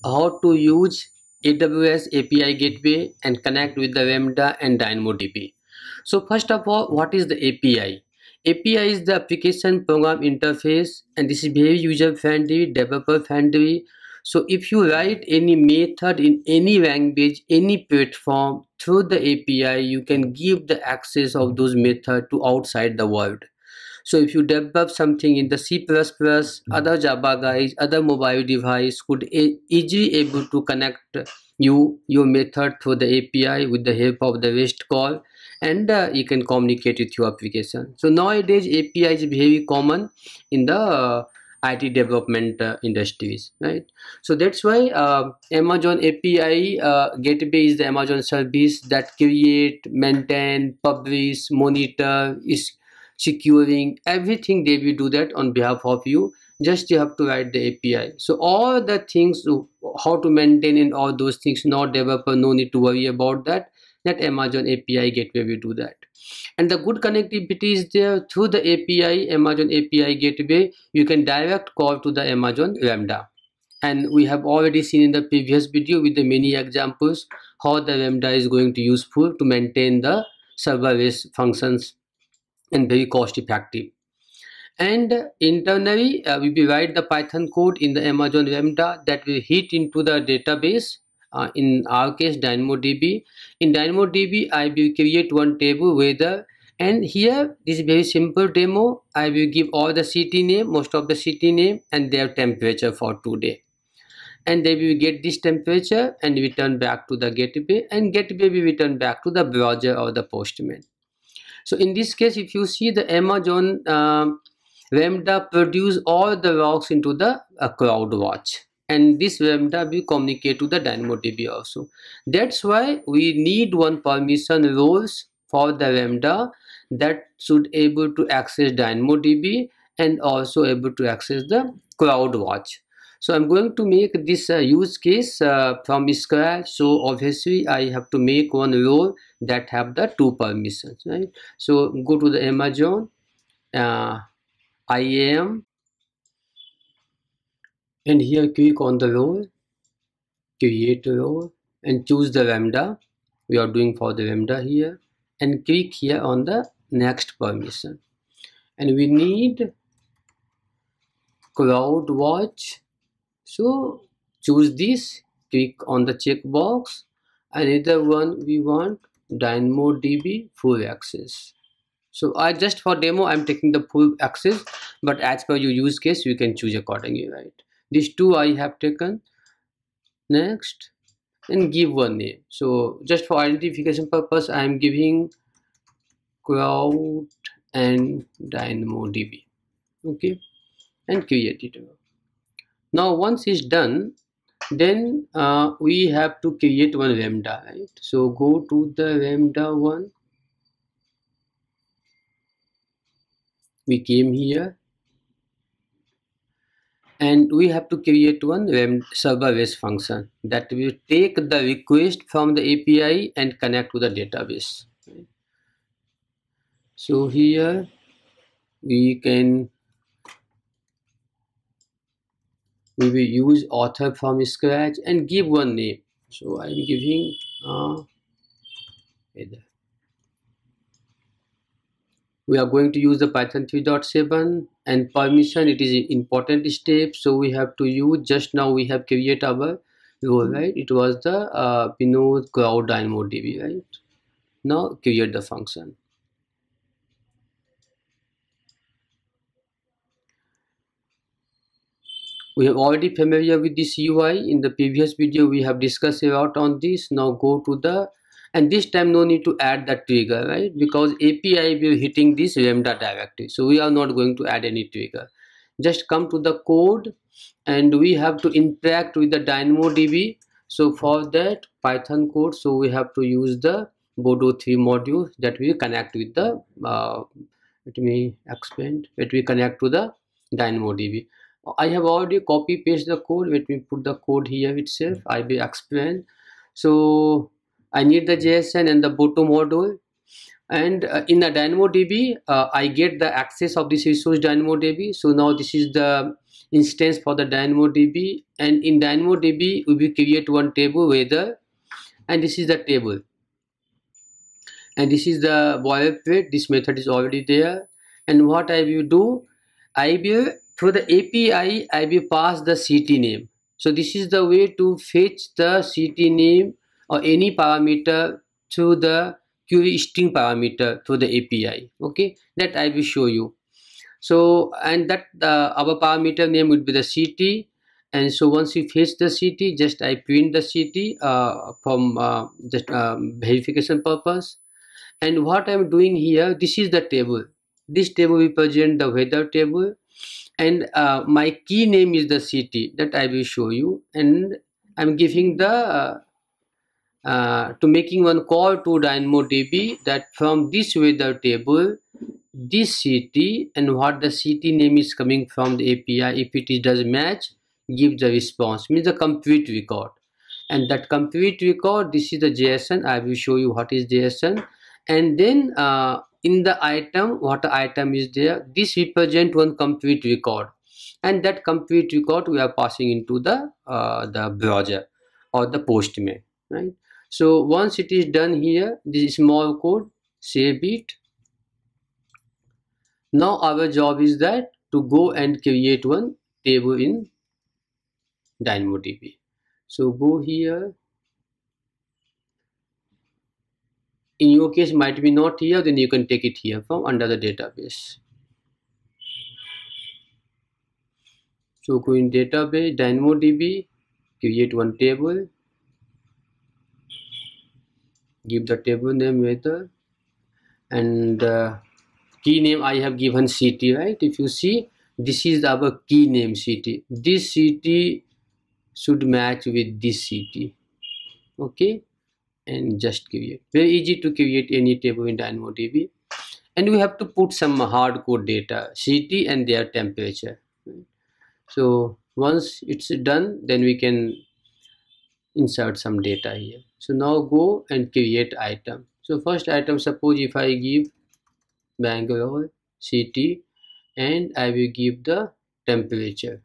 how to use AWS API Gateway and connect with the Lambda and DynamoDB. So first of all, what is the API? API is the application program interface, and this is very user friendly, developer friendly. So if you write any method in any language, any platform through the API, you can give the access of those methods to outside the world. So if you develop something in the C++, other Java guys, other mobile device could easily able to connect your method through the API with the help of the REST call, and you can communicate with your application. So nowadays API is very common in the IT development industries, right? So that's why Amazon API Gateway is the Amazon service that create, maintain, publish, monitor, is securing everything. They will do that on behalf of you. Just you have to write the API. So all the things, how to maintain and all those things, not developer, no need to worry about that. That Amazon API Gateway will do that. And the good connectivity is there through the API, Amazon API Gateway. You can direct call to the Amazon Lambda. And we have already seen in the previous video with the many examples how the Lambda is going to useful to maintain the serverless functions and very cost effective. And internally we will write the Python code in the Amazon Lambda that will hit into the database, in our case DynamoDB. In DynamoDB I will create one table weather, and here this is very simple demo. I will give all the city name, most of the city name, and their temperature for today, and they will get this temperature and return back to the gateway, and gateway will return back to the browser or the postman. So in this case, if you see the Amazon Lambda produce all the logs into the CloudWatch, and this Lambda will communicate to the DynamoDB also. That's why we need one permission roles for the Lambda that should able to access DynamoDB and also able to access the CloudWatch. So I'm going to make this use case from scratch. So obviously I have to make one role that have the two permissions, right? So go to the Amazon IAM, and here click on the role, create a role, and choose the Lambda. We are doing for the Lambda here, and click here on the next permission, and we need CloudWatch. So choose this, click on the checkbox. Another one we want DynamoDB full access. So I just for demo I'm taking the full access, but as per your use case you can choose accordingly, right? These two I have taken. Next, and give one name. So just for identification purpose I am giving Cloud and DynamoDB. Okay, and create it. Now once it's done, then we have to create one Lambda, right? So go to the Lambda one. We came here, and we have to create one serverless function that will take the request from the API and connect to the database. So here we will use author from scratch and give one name. So I'm giving we are going to use the Python 3.7, and permission, it is an important step. So we have to use, just now we have created our role, right? It was the Vinod Cloud DynamoDB, right? Now create the function. We have already familiar with this UI. In the previous video we have discussed a lot on this. Now go to the, and this time no need to add that trigger, right? Because API will hitting this Lambda directly, so we are not going to add any trigger. Just come to the code, and we have to interact with the DynamoDB. So for that Python code, so we have to use the Bodo 3 module that will connect with the let me expand, it will connect to the DynamoDB. I have already copy paste the code. Let me put the code here itself. I will explain. So I need the JSON and the Boto module. And in the DynamoDB, I get the access of this resource DynamoDB. So now this is the instance for the DynamoDB, and in DynamoDB we will create one table weather, and this is the table, and this is the boilerplate. This method is already there. And what I will do, I will, through the API, I will pass the CT name. So this is the way to fetch the CT name or any parameter through the query string parameter through the API. Okay, that I will show you. So, and that our parameter name would be the CT. And so once we fetch the CT, just I print the CT from just verification purpose. And what I'm doing here, this is the table. This table represent the weather table, and my key name is the CT, that I will show you. And I'm giving the to making one call to DynamoDB, that from this weather table, this CT, and what the CT name is coming from the API, if it does match, give the response, means the complete record. And that complete record, this is the JSON. I will show you what is JSON. And then in the item, what item is there, this represent one complete record, and that complete record we are passing into the browser or the Postman, right? So once it is done here, this small code, save it. Now our job is that to go and create one table in DynamoDB. So go here. In your case might be not here, then you can take it here from under the database. So go in database, DynamoDB, create one table, give the table name weather, and key name I have given CT, right? If you see, this is our key name CT. This CT should match with this CT. Okay, and just create. Very easy to create any table in DynamoDB. And we have to put some hardcode data, CT and their temperature. So once it's done, then we can insert some data here. So now go and create item. So first item, suppose if I give Bangalore city, and I will give the temperature.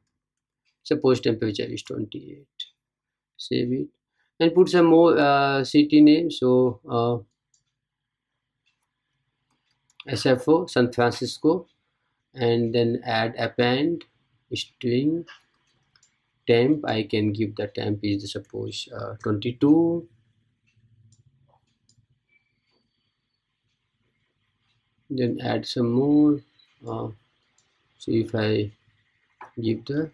Suppose temperature is 28. Save it and put some more city name. So SFO, San Francisco, and then add append string temp. I can give the temp is suppose 22. Then add some more. So if I give the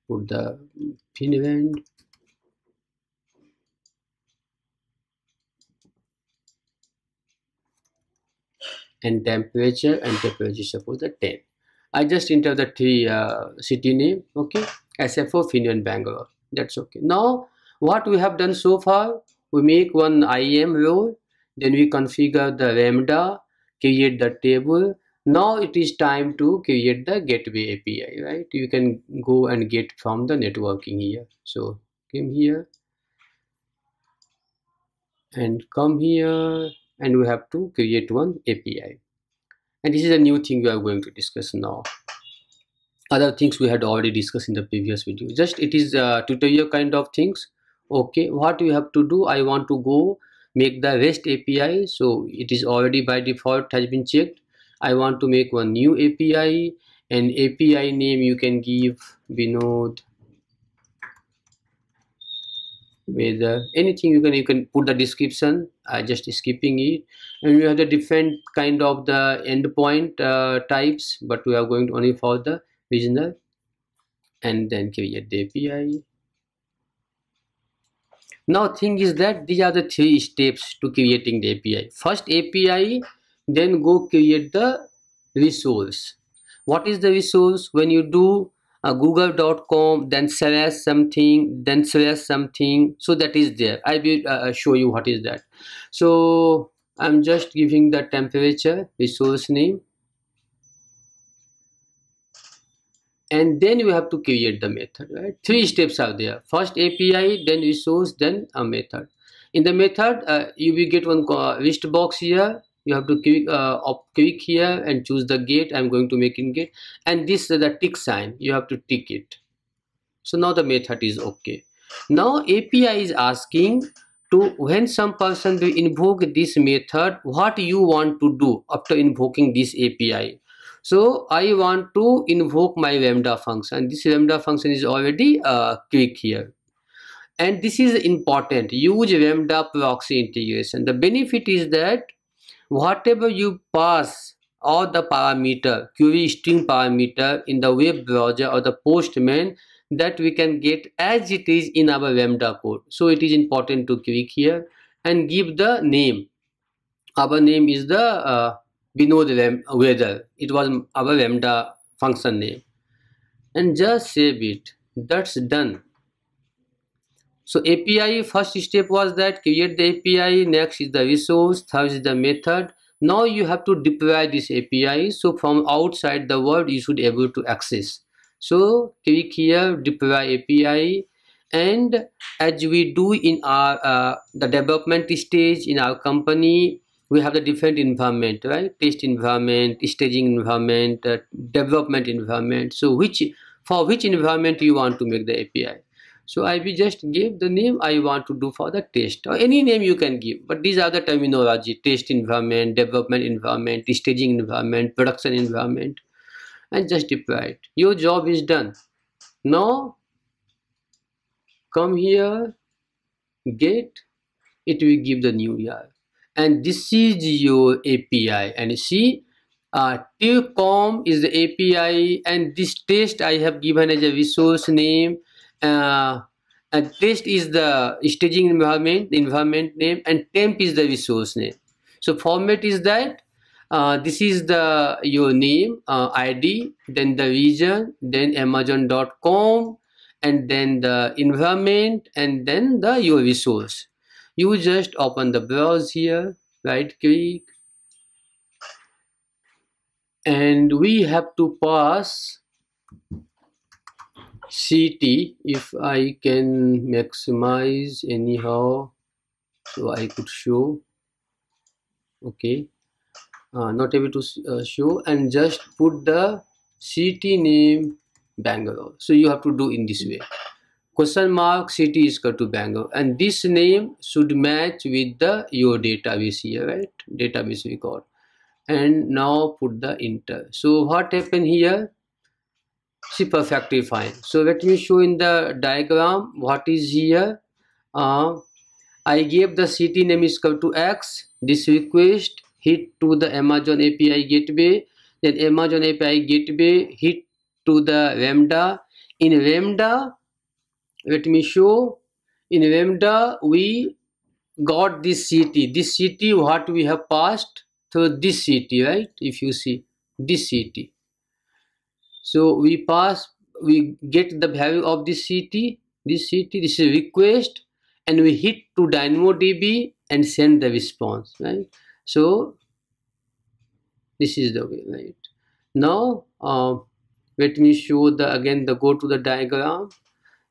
put the Finland, and temperature, and temperature suppose the 10. I just enter the three city name. Okay, SFO, Finland, Bangalore. That's okay. Now what we have done so far, we make one IAM role, then we configure the Lambda, create the table. Now it is time to create the gateway API, right? You can go and get from the networking here. So come here and come here, and we have to create one API. And this is a new thing we are going to discuss now. Other things we had already discussed in the previous video. Just it is a tutorial kind of things. Okay, what you have to do, I want to go make the REST API. So it is already by default has been checked. I want to make one new API, and API name you can give Vinod, with anything you can put the description. I just skipping it. And we have the different kind of the endpoint types, but we are going to only for the regional, and then create the API. Now thing is that these are the three steps to creating the API. First API, then go create the resource. What is the resource? When you do google.com, then slash something, then slash something, so that is there. I will show you what is that. So I'm just giving the temperature resource name, and then you have to create the method, right? Three steps are there. First API, then resource, then a method. In the method, you will get one list box here. You have to click here and choose the gate. I'm going to make in gate, and this is the tick sign. You have to tick it. So now the method is okay. Now API is asking to when some person will invoke this method, what you want to do after invoking this API. So I want to invoke my lambda function. This lambda function is already click here. And this is important. Use lambda proxy integration. The benefit is that whatever you pass all the parameter, query string parameter in the web browser or the Postman, that we can get as it is in our lambda code. So it is important to click here and give the name. Our name is the Binod weather. It was our lambda function name, and just save it. That's done. So API, first step was that create the API, next is the resource, third is the method. Now you have to deploy this API. So from outside the world you should able to access. So click here, deploy API, and as we do in our the development stage in our company, we have the different environment, right? Test environment, staging environment, development environment. So for which environment you want to make the API? So I will just give the name I want to do for the test, or any name you can give, but these are the terminology: test environment, development environment, staging environment, production environment, and just deploy it. Your job is done. Now come here, get, it will give the new URL, and this is your API. And see, Tilcom is the API, and this test I have given as a resource name. And test is the staging environment name, and temp is the resource name. So format is that this is the your name, ID, then the region, then amazon.com, and then the environment, and then the your resource. You just open the browser here, right click, and we have to pass CT. If I can maximize anyhow, so I could show. Okay, not able to show, and just put the city name Bangalore. So you have to do in this way. Question mark city is equal to Bangalore, and this name should match with the your database here, right? Database record. And now put the enter. So what happened here? See, perfectly fine. So let me show in the diagram what is here. I gave the city name is equal to X. This request hit to the Amazon API gateway. Then Amazon API gateway hit to the Lambda. In Lambda, let me show. In Lambda, we got this city. This city, what we have passed through this city, right? If you see this city. So we get the value of this city, this is request, and we hit to DynamoDB and send the response, right? So this is the way, right? Now let me show again go to the diagram.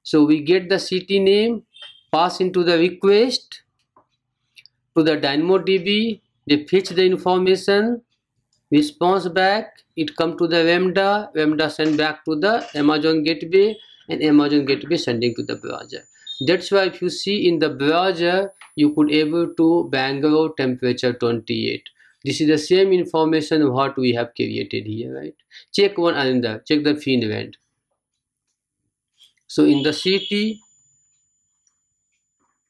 So we get the city name, pass into the request to the DynamoDB, they fetch the information, response back, it come to the Lambda send back to the Amazon gateway, and Amazon gateway sending to the browser. That's why if you see in the browser, you could able to Bangalore temperature 28. This is the same information what we have created here, right? Check one another, check the field event. So in the city,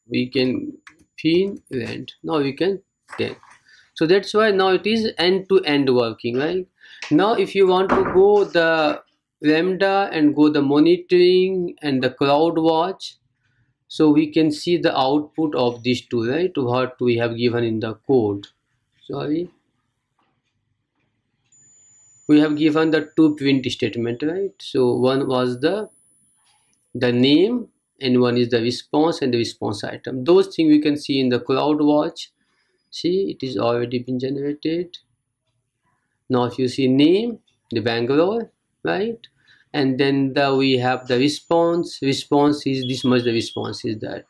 we can field event. Now we can take. So that's why now it is end-to-end working, right? Now if you want to go the Lambda and go the monitoring and the CloudWatch, so we can see the output of these two, right? What we have given in the code. Sorry, we have given the two print statement, right? So one was the name, and one is the response and the response item. Those things we can see in the CloudWatch. See, it is already been generated. Now if you see name, the Bangalore, right? And then we have the response is this much, the response is that.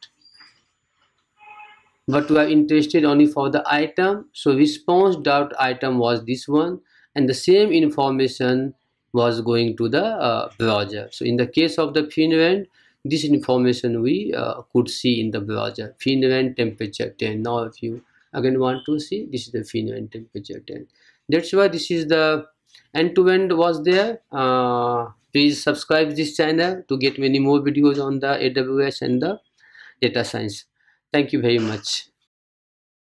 but we are interested only for the item. So response dot item was this one, and the same information was going to the browser. So in the case of the FINRAND, this information we could see in the browser. FINRAND temperature 10. Now if you again want to see, this is the FINRAND temperature 10. That's why this is the end-to-end was there. Please subscribe this channel to get many more videos on the AWS and the data science. Thank you very much.